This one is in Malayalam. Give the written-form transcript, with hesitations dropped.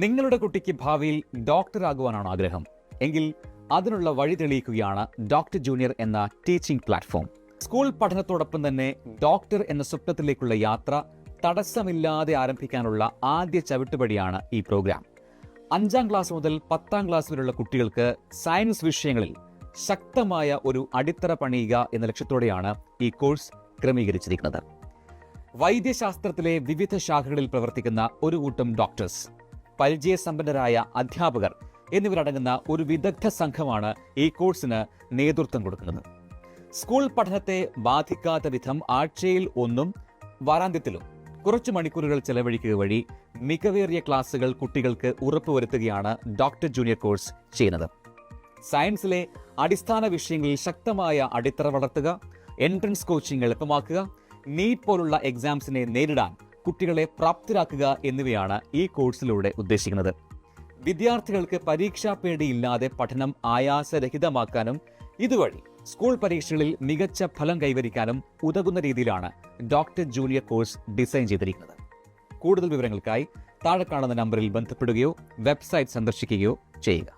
നിങ്ങളുടെ കുട്ടിക്ക് ഭാവിയിൽ ഡോക്ടറാകുവാനാണ് ആഗ്രഹം എങ്കിൽ അതിനുള്ള വഴി തെളിയിക്കുകയാണ് ഡോക്ടർ ജൂനിയർ എന്ന ടീച്ചിംഗ് പ്ലാറ്റ്ഫോം. സ്കൂൾ പഠനത്തോടൊപ്പം തന്നെ ഡോക്ടർ എന്ന സ്വപ്നത്തിലേക്കുള്ള യാത്ര തടസ്സമില്ലാതെ ആരംഭിക്കാനുള്ള ആദ്യ ചവിട്ടുപടിയാണ് ഈ പ്രോഗ്രാം. 5ാം ക്ലാസ് മുതൽ 10ാം ക്ലാസ് വരെയുള്ള കുട്ടികൾക്ക് സയൻസ് വിഷയങ്ങളിൽ ശക്തമായ ഒരു അടിത്തറ പണിയുക എന്ന ലക്ഷ്യത്തോടെയാണ് ഈ കോഴ്സ് ക്രമീകരിച്ചിരിക്കുന്നത്. വൈദ്യശാസ്ത്രത്തിലെ വിവിധ ശാഖകളിൽ പ്രവർത്തിക്കുന്ന ഒരു കൂട്ടം ഡോക്ടേഴ്സ്, പരിചയസമ്പന്നരായ അധ്യാപകർ എന്നിവരടങ്ങുന്ന ഒരു വിദഗ്ധ സംഘമാണ് ഈ കോഴ്സിന് നേതൃത്വം കൊടുക്കുന്നത്. സ്കൂൾ പഠനത്തെ ബാധിക്കാത്ത വിധം ആഴ്ചയിൽ 1 വാരാന്ത്യത്തിലും കുറച്ചു മണിക്കൂറുകൾ ചെലവഴിക്കുക വഴി മികവേറിയ ക്ലാസുകൾ കുട്ടികൾക്ക് ഉറപ്പുവരുത്തുകയാണ് ഡോക്ടർ ജൂനിയർ കോഴ്സ് ചെയ്യുന്നത്. സയൻസിലെ അടിസ്ഥാന വിഷയങ്ങളിൽ ശക്തമായ അടിത്തറ വളർത്തുക, എൻട്രൻസ് കോച്ചിങ് എളുപ്പമാക്കുക, നീറ്റ് പോലുള്ള എക്സാംസിനെ നേരിടാൻ കുട്ടികളെ പ്രാപ്തരാക്കുക എന്നിവയാണ് ഈ കോഴ്സിലൂടെ ഉദ്ദേശിക്കുന്നത്. വിദ്യാർത്ഥികൾക്ക് പരീക്ഷാ പേടിയില്ലാതെ പഠനം ആയാസരഹിതമാക്കാനും ഇതുവഴി സ്കൂൾ പരീക്ഷകളിൽ മികച്ച ഫലം കൈവരിക്കാനും ഉതകുന്ന രീതിയിലാണ് ഡോക്ടർ ജൂനിയർ കോഴ്സ് ഡിസൈൻ ചെയ്തിരിക്കുന്നത്. കൂടുതൽ വിവരങ്ങൾക്കായി താഴെ കാണുന്ന നമ്പറിൽ ബന്ധപ്പെടുകയോ വെബ്സൈറ്റ് സന്ദർശിക്കുകയോ ചെയ്യുക.